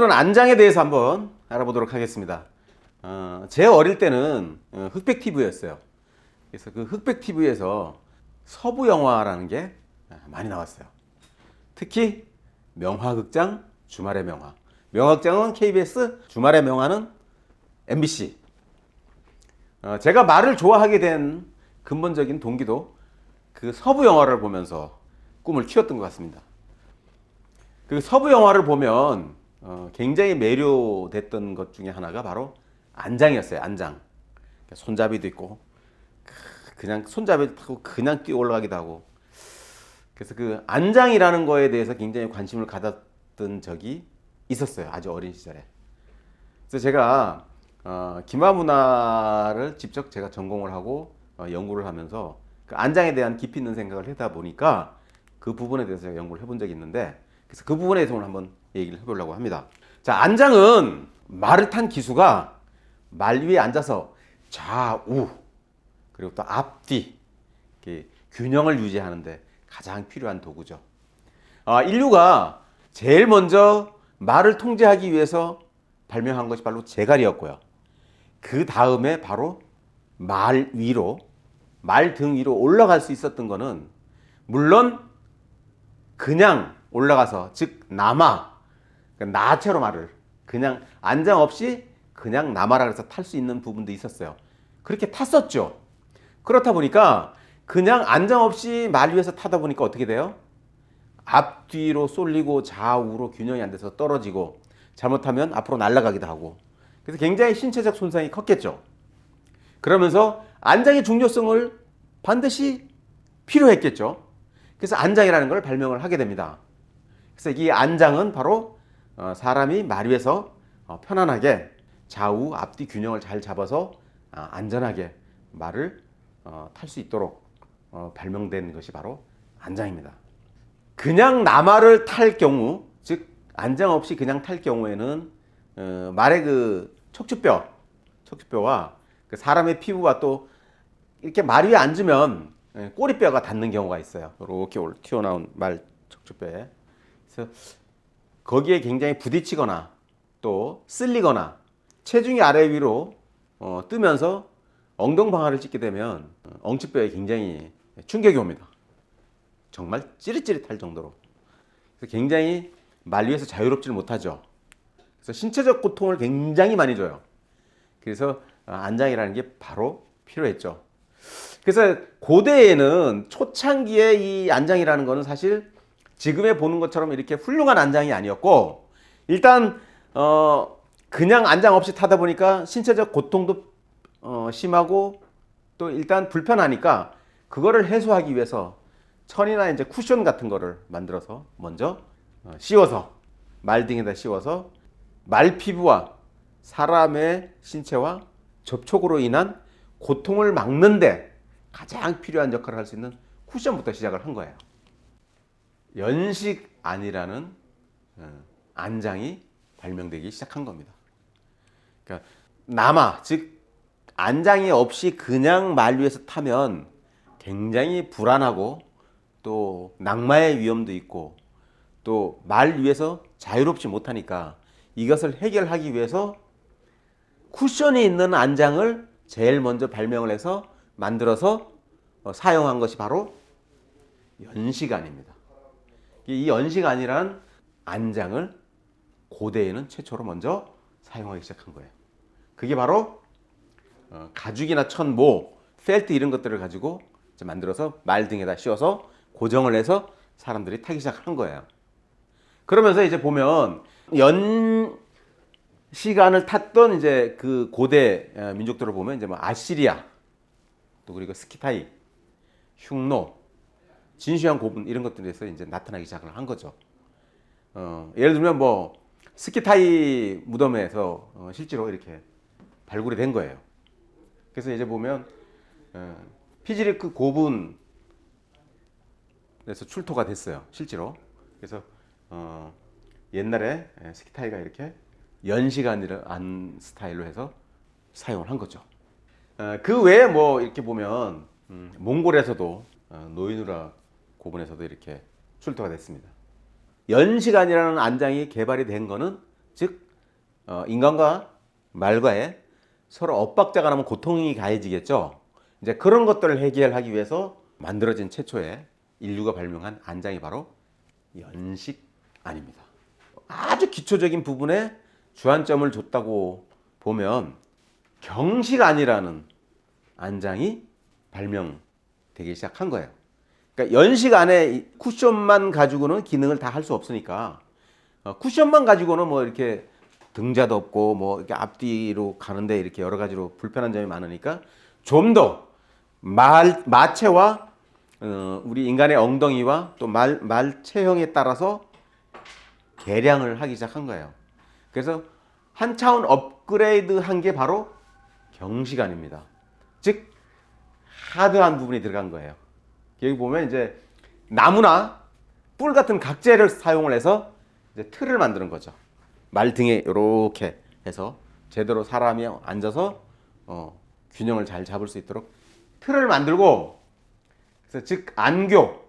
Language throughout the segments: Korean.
오늘은 안장에 대해서 한번 알아보도록 하겠습니다. 제 어릴 때는 흑백 TV였어요. 그래서 그 흑백 TV에서 서부 영화라는 게 많이 나왔어요. 특히 명화극장, 주말의 명화. 명화극장은 KBS, 주말의 명화는 MBC. 제가 말을 좋아하게 된 근본적인 동기도 그 서부 영화를 보면서 꿈을 키웠던 것 같습니다. 그 서부 영화를 보면 굉장히 매료됐던 것 중에 하나가 바로 안장이었어요. 안장. 손잡이도 있고 그냥 손잡이 타고 그냥 뛰어 올라가기도 하고. 그래서 그 안장이라는 거에 대해서 굉장히 관심을 가졌던 적이 있었어요. 아주 어린 시절에. 그래서 제가 기마문화를 직접 제가 전공을 하고 연구를 하면서 그 안장에 대한 깊이 있는 생각을 하다 보니까 그 부분에 대해서 제가 연구를 해본 적이 있는데, 그래서 그 부분에 대해서 오늘 한번 얘기를 해보려고 합니다. 자, 안장은 말을 탄 기수가 말 위에 앉아서 좌우 그리고 또 앞뒤 균형을 유지하는데 가장 필요한 도구죠. 인류가 제일 먼저 말을 통제하기 위해서 발명한 것이 바로 제갈이었고요. 그 다음에 바로 말 위로, 말 등 위로 올라갈 수 있었던 거는 물론 그냥 올라가서, 즉 나마, 나체로 말을 그냥 안장 없이 그냥 나마라 해서 탈 수 있는 부분도 있었어요. 그렇게 탔었죠. 그렇다 보니까 그냥 안장 없이 말 위에서 타다 보니까 어떻게 돼요? 앞뒤로 쏠리고 좌우로 균형이 안 돼서 떨어지고, 잘못하면 앞으로 날아가기도 하고, 그래서 굉장히 신체적 손상이 컸겠죠. 그러면서 안장의 중요성을 반드시 필요했겠죠. 그래서 안장이라는 걸 발명을 하게 됩니다. 그래서 이 안장은 바로 사람이 말 위에서 편안하게 좌우 앞뒤 균형을 잘 잡아서 안전하게 말을 탈 수 있도록 발명된 것이 바로 안장입니다. 그냥 나마를 탈 경우, 즉 안장 없이 그냥 탈 경우에는 말의 그 척추뼈와 그 사람의 피부와 또 이렇게 말 위에 앉으면 꼬리뼈가 닿는 경우가 있어요. 이렇게 튀어나온 말 척추뼈에. 그래서 거기에 굉장히 부딪히거나 또 쓸리거나 체중이 아래 위로 뜨면서 엉덩방아를 찢게 되면 엉치뼈에 굉장히 충격이 옵니다. 정말 찌릿찌릿할 정도로. 그래서 굉장히 말 위에서 자유롭지를 못하죠. 그래서 신체적 고통을 굉장히 많이 줘요. 그래서 안장이라는 게 바로 필요했죠. 그래서 고대에는 초창기에 이 안장이라는 거는 사실 지금에 보는 것처럼 이렇게 훌륭한 안장이 아니었고, 일단 그냥 안장 없이 타다 보니까 신체적 고통도 심하고 또 일단 불편하니까 그거를 해소하기 위해서 천이나 이제 쿠션 같은 거를 만들어서 먼저 씌워서 말 등에다 씌워서 말 피부와 사람의 신체와 접촉으로 인한 고통을 막는데 가장 필요한 역할을 할 수 있는 쿠션부터 시작을 한 거예요. 연식안이라는 안장이 발명되기 시작한 겁니다. 그러니까 나마, 즉 안장이 없이 그냥 말 위에서 타면 굉장히 불안하고 또 낙마의 위험도 있고 또 말 위에서 자유롭지 못하니까 이것을 해결하기 위해서 쿠션이 있는 안장을 제일 먼저 발명을 해서 만들어서 사용한 것이 바로 연식안입니다. 이 연식안이라는 안장을 고대에는 최초로 먼저 사용하기 시작한 거예요. 그게 바로 가죽이나 천, 모, 펠트 이런 것들을 가지고 만들어서 말 등에다 씌워서 고정을 해서 사람들이 타기 시작한 거예요. 그러면서 이제 보면 연시간을 탔던 이제 그 고대 민족들을 보면 이제 뭐 아시리아, 또 그리고 스키타이, 흉노, 진시황 고분 이런 것들에서 이제 나타나기 시작을 한 거죠. 예를 들면 뭐 스키타이 무덤에서 실제로 이렇게 발굴이 된 거예요. 그래서 이제 보면 피지리크 고분에서 출토가 됐어요, 실제로. 그래서 옛날에 스키타이가 이렇게 연시간이라는 스타일로 해서 사용을 한 거죠. 그 외에 뭐 이렇게 보면 몽골에서도 노이누라 고분에서도 이렇게 출토가 됐습니다. 연시간이라는 안장이 개발이 된 거는 즉 인간과 말과의 서로 엇박자가 나면 고통이 가해지겠죠. 이제 그런 것들을 해결하기 위해서 만들어진 최초의 인류가 발명한 안장이 바로 연식안입니다. 아주 기초적인 부분에 주안점을 줬다고 보면 경식안이라는 안장이 발명되기 시작한 거예요. 그러니까 연식안에 쿠션만 가지고는 기능을 다 할 수 없으니까 쿠션만 가지고는 뭐 이렇게 등자도 없고 뭐 이렇게 앞뒤로 가는데 이렇게 여러 가지로 불편한 점이 많으니까 좀 더 마체와 우리 인간의 엉덩이와 또 말체형에 따라서 개량을 하기 시작한 거예요. 그래서 한 차원 업그레이드 한 게 바로 경식안입니다. 즉 하드한 부분이 들어간 거예요. 여기 보면 이제 나무나 뿔 같은 각재를 사용을 해서 이제 틀을 만드는 거죠. 말 등에 이렇게 해서 제대로 사람이 앉아서 균형을 잘 잡을 수 있도록 틀을 만들고, 그래서 즉 안교,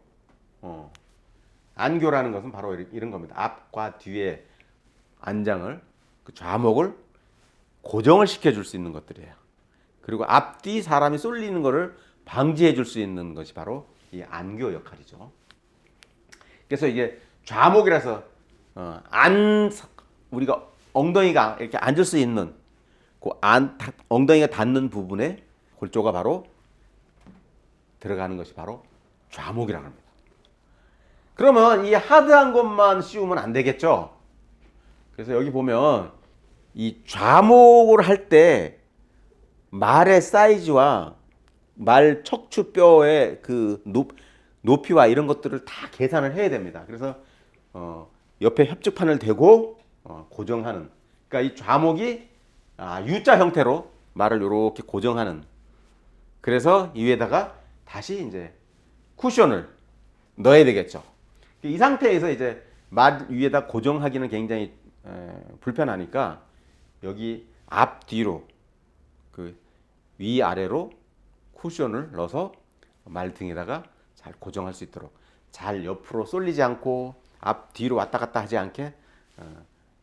안교라는 것은 바로 이런 겁니다. 앞과 뒤에 안장을 그 좌목을 고정을 시켜줄 수 있는 것들이에요. 그리고 앞뒤 사람이 쏠리는 것을 방지해줄 수 있는 것이 바로 이 안교 역할이죠. 그래서 이게 좌목이라서 우리가 엉덩이가 이렇게 앉을 수 있는 그 엉덩이가 닿는 부분에 골조가 바로 들어가는 것이 바로 좌목이라고 합니다. 그러면 이 하드한 것만 씌우면 안 되겠죠. 그래서 여기 보면 이 좌목을 할 때 말의 사이즈와 말 척추뼈의 그 높이와 이런 것들을 다 계산을 해야 됩니다. 그래서 옆에 협직판을 대고 고정하는, 그러니까 이 좌목이 U자 형태로 말을 이렇게 고정하는, 그래서 이 위에다가 다시 이제 쿠션을 넣어야 되겠죠. 이 상태에서 이제 말 위에다 고정하기는 굉장히 불편하니까 여기 앞뒤로 그 위아래로 쿠션을 넣어서 말 등에다가 잘 고정할 수 있도록, 잘 옆으로 쏠리지 않고 앞뒤로 왔다 갔다 하지 않게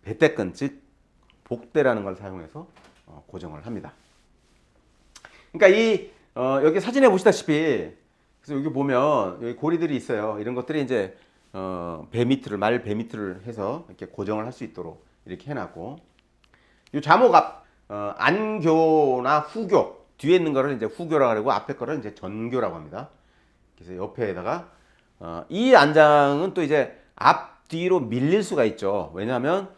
배대끈, 즉 복대라는 걸 사용해서 고정을 합니다. 그러니까 이 여기 사진에 보시다시피, 그래서 여기 보면 여기 고리들이 있어요. 이런 것들이 이제 말 배 밑을 해서 이렇게 고정을 할 수 있도록 이렇게 해놨고, 이 좌목 앞 안교나 후교, 뒤에 있는 거를 이제 후교라고 하고 앞에 거를 이제 전교라고 합니다. 그래서 옆에다가 이 안장은 또 이제 앞뒤로 밀릴 수가 있죠. 왜냐하면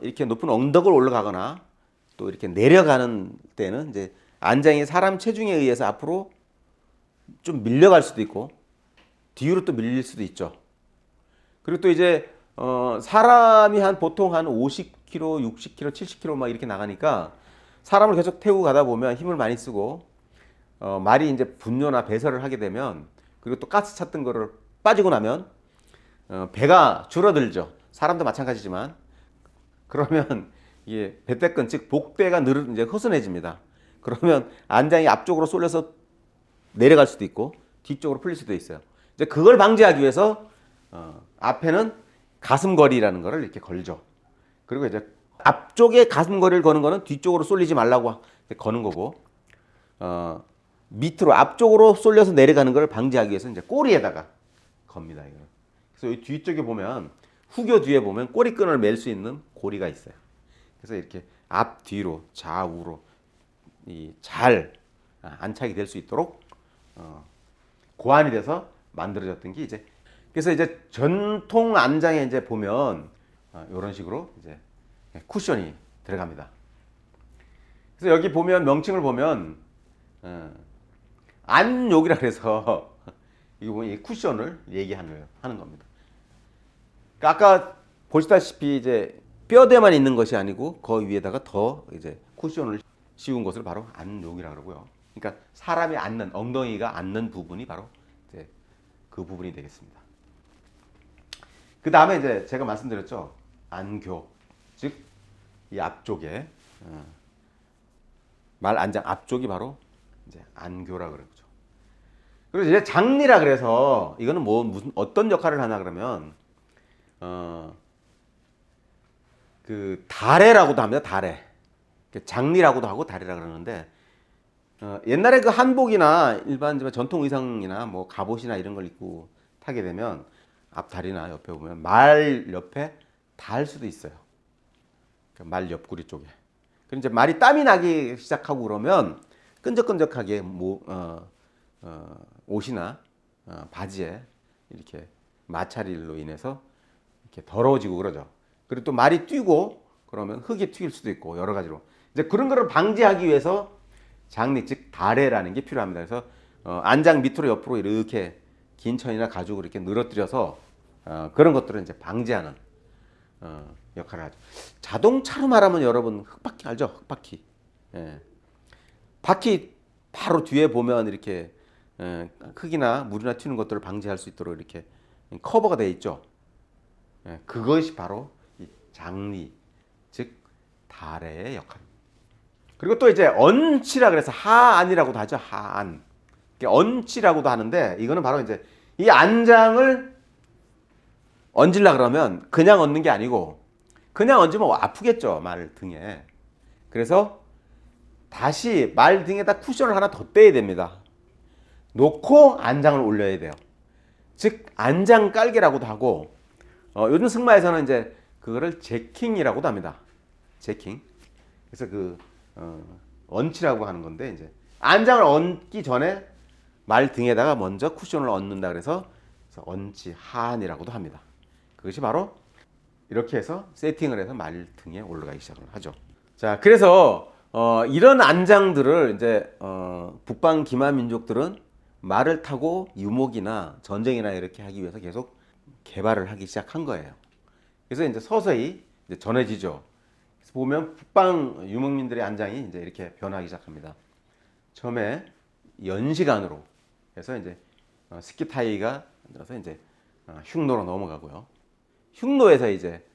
이렇게 높은 언덕을 올라가거나 또 이렇게 내려가는 때는 이제 안장이 사람 체중에 의해서 앞으로 좀 밀려갈 수도 있고 뒤로 또 밀릴 수도 있죠. 그리고 또 이제 사람이 보통 한 50km, 60km, 70km 막 이렇게 나가니까 사람을 계속 태우고 가다 보면 힘을 많이 쓰고 말이 이제 분뇨나 배설을 하게 되면, 그리고 또 가스 찼던 거를 빠지고 나면 배가 줄어들죠. 사람도 마찬가지지만. 그러면 이게 배대끈, 즉 복대가 이제 허슨해집니다. 그러면 안장이 앞쪽으로 쏠려서 내려갈 수도 있고 뒤쪽으로 풀릴 수도 있어요. 이제 그걸 방지하기 위해서 앞에는 가슴걸이라는 거를 이렇게 걸죠. 그리고 이제 앞쪽에 가슴걸이를 거는 거는 뒤쪽으로 쏠리지 말라고 거는 거고, 밑으로 앞쪽으로 쏠려서 내려가는 걸 방지하기 위해서 이제 꼬리에다가 겁니다. 이거. 그래서 이 뒤쪽에 보면 후교 뒤에 보면 꼬리끈을 맬 수 있는 고리가 있어요. 그래서 이렇게 앞뒤로 좌우로 잘 안착이 될 수 있도록 고안이 돼서 만들어졌던 게 이제, 그래서 이제 전통 안장에 이제 보면 이런 식으로 이제 쿠션이 들어갑니다. 그래서 여기 보면 명칭을 보면 안욕이라 그래서 이거 보면 이 쿠션을 얘기하는 겁니다. 그러니까 아까 보시다시피 이제 뼈대만 있는 것이 아니고 그 위에다가 더 이제 쿠션을 씌운 것을 바로 안욕이라고 그러고요. 그러니까 사람이 앉는, 엉덩이가 앉는 부분이 바로 이제 그 부분이 되겠습니다. 그 다음에 이제 제가 말씀드렸죠. 안교, 즉 이 앞쪽에 말 안장 앞쪽이 바로 이제 안교라 그러죠. 그리고 이제 장리라 그래서 이거는 무슨 어떤 역할을 하나 그러면 그 다래라고도 합니다. 다래. 장리라고도 하고 다래라 그러는데 옛날에 그 한복이나 일반 전통 의상이나 뭐 갑옷이나 이런 걸 입고 타게 되면 앞다리나 옆에 보면 말 옆에 닿을 수도 있어요. 그러니까 말 옆구리 쪽에. 그럼 이제 말이 땀이 나기 시작하고 그러면 끈적끈적하게 옷이나 바지에 이렇게 마찰일로 인해서 이렇게 더러워지고 그러죠. 그리고 또 말이 뛰고 그러면 흙이 튀길 수도 있고 여러 가지로 이제 그런 거를 방지하기 위해서 장리 즉 다래라는 게 필요합니다. 그래서 안장 밑으로 옆으로 이렇게 긴 천이나 가죽을 이렇게 늘어뜨려서 그런 것들을 이제 방지하는 역할을 하죠. 자동차로 말하면 여러분 흙바퀴 알죠? 흙바퀴. 예. 바퀴 바로 뒤에 보면 이렇게 흙이나 물이나 튀는 것들을 방지할 수 있도록 이렇게 커버가 되어 있죠. 예. 그것이 바로 이 장리 즉 다래의 역할입니다. 그리고 또 이제 얹치라 그래서 하안이라고도 하죠. 하안. 얹치라고도 하는데 이거는 바로 이제 이 안장을 얹으려 그러면 그냥 얹는 게 아니고 그냥 얹으면 아프겠죠. 말 등에. 그래서 다시 말 등에다 쿠션을 하나 더 떼야 됩니다. 놓고 안장을 올려야 돼요. 즉 안장 깔개라고도 하고 요즘 승마에서는 이제 그거를 제킹이라고도 합니다. 제킹. 그래서 그 얹치라고 하는 건데 이제 안장을 얹기 전에 말 등에다가 먼저 쿠션을 얹는다 그래서 얹치 하안이라고도 합니다. 그것이 바로 이렇게 해서 세팅을 해서 말 등에 올라가기 시작을 하죠. 자, 그래서 이런 안장들을 이제 북방 기마 민족들은 말을 타고 유목이나 전쟁이나 이렇게 하기 위해서 계속 개발을 하기 시작한 거예요. 그래서 이제 서서히 이제 전해지죠. 그래서 보면 북방 유목민들의 안장이 이제 이렇게 변하기 시작합니다. 처음에 연시간으로 해서 이제 스키타이가 만들어서 이제 흉노로 넘어가고요. 흉노에서 이제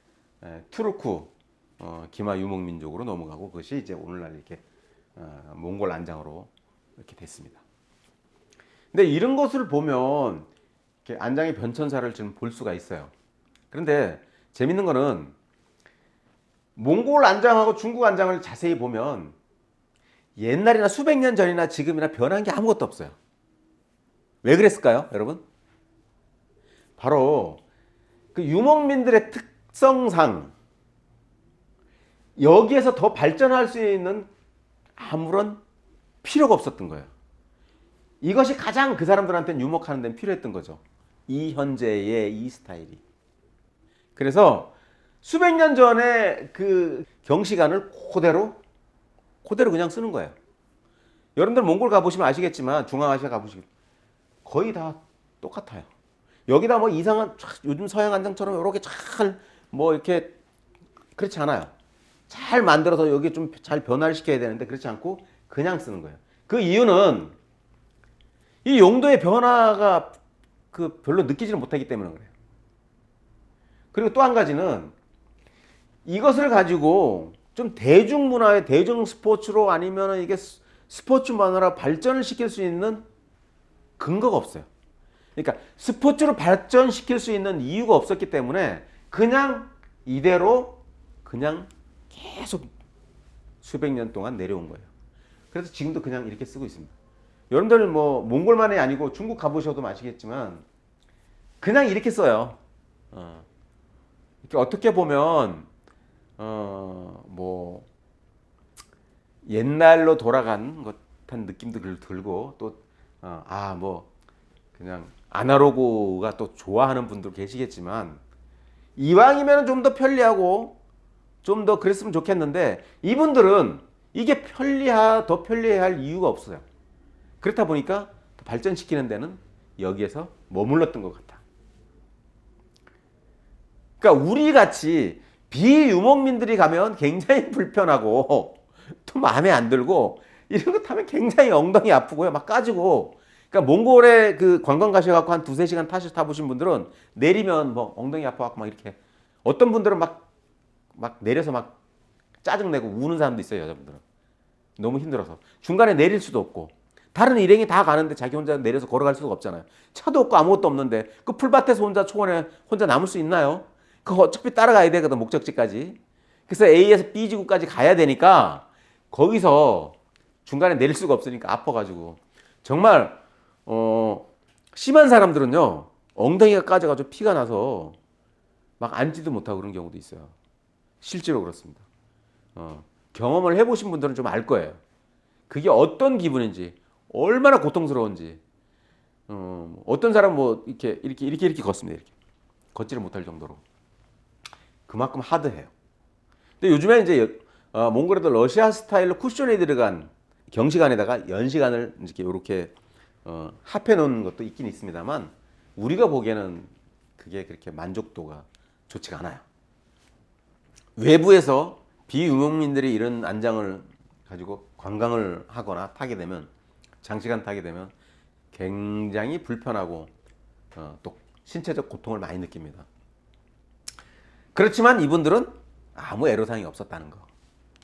투르크 기마 유목민족으로 넘어가고 그것이 이제 오늘날 이렇게 몽골 안장으로 이렇게 됐습니다. 근데 이런 것을 보면 이렇게 안장의 변천사를 좀 볼 수가 있어요. 그런데 재밌는 거는 몽골 안장하고 중국 안장을 자세히 보면 옛날이나 수백 년 전이나 지금이나 변한 게 아무것도 없어요. 왜 그랬을까요, 여러분? 바로 그 유목민들의 특성상 여기에서 더 발전할 수 있는 아무런 필요가 없었던 거예요. 이것이 가장 그 사람들한테는 유목하는 데는 필요했던 거죠. 이 현재의 이 스타일이. 그래서 수백 년 전에 그 경시관을 그대로 그냥 쓰는 거예요. 여러분들 몽골 가보시면 아시겠지만 중앙아시아 가보시면 거의 다 똑같아요. 여기다 뭐 이상한 요즘 서양 안장처럼 이렇게 잘 뭐 이렇게 그렇지 않아요. 잘 만들어서 여기 좀 잘 변화를 시켜야 되는데 그렇지 않고 그냥 쓰는 거예요. 그 이유는 이 용도의 변화가 그 별로 느끼지를 못하기 때문에 그래요. 그리고 또 한 가지는 이것을 가지고 좀 대중문화의 대중 스포츠로 아니면 이게 스포츠만으로 발전을 시킬 수 있는 근거가 없어요. 그러니까 스포츠로 발전시킬 수 있는 이유가 없었기 때문에 그냥 이대로 그냥 계속 수백 년 동안 내려온 거예요. 그래서 지금도 그냥 이렇게 쓰고 있습니다. 여러분들 뭐 몽골만이 아니고 중국 가보셔도 아시겠지만 그냥 이렇게 써요. 이렇게 어떻게 보면 뭐 옛날로 돌아간 듯한 느낌도 들고 또 뭐 그냥 아날로그가 또 좋아하는 분도 계시겠지만 이왕이면 좀 더 편리하고 좀 더 그랬으면 좋겠는데 이분들은 이게 더 편리해야 할 이유가 없어요. 그렇다 보니까 발전시키는 데는 여기에서 머물렀던 것 같아. 그러니까 우리 같이 비유목민들이 가면 굉장히 불편하고 또 마음에 안 들고 이런 거 타면 굉장히 엉덩이 아프고요. 막 까지고. 그러니까 몽골에 그 관광 가셔갖고 한 2-3시간 타보신 분들은 내리면 뭐 엉덩이 아파갖고 막 이렇게 어떤 분들은 막 내려서 막 짜증내고 우는 사람도 있어요. 여자분들은. 너무 힘들어서. 중간에 내릴 수도 없고. 다른 일행이 다 가는데 자기 혼자 내려서 걸어갈 수가 없잖아요. 차도 없고 아무것도 없는데 그 풀밭에서 혼자 초원에 혼자 남을 수 있나요? 그거 어차피 따라가야 되거든 목적지까지. 그래서 A에서 B 지구까지 가야 되니까 거기서 중간에 내릴 수가 없으니까 아파가지고 정말 심한 사람들은요 엉덩이가 까져가지고 피가 나서 막 앉지도 못하고 그런 경우도 있어요. 실제로 그렇습니다. 경험을 해보신 분들은 좀 알 거예요. 그게 어떤 기분인지, 얼마나 고통스러운지. 어떤 사람 뭐 이렇게 걷습니다. 이렇게 걷지를 못할 정도로 그만큼 하드해요. 근데 요즘에 이제 몽골에도 러시아 스타일로 쿠션이 들어간 경시간에다가 연시간을 이렇게 합해 놓은 것도 있긴 있습니다만 우리가 보기에는 그게 그렇게 만족도가 좋지가 않아요. 외부에서 비유목민들이 이런 안장을 가지고 관광을 하거나 타게 되면 장시간 타게 되면 굉장히 불편하고 또 신체적 고통을 많이 느낍니다. 그렇지만 이분들은 아무 애로사항이 없었다는 거.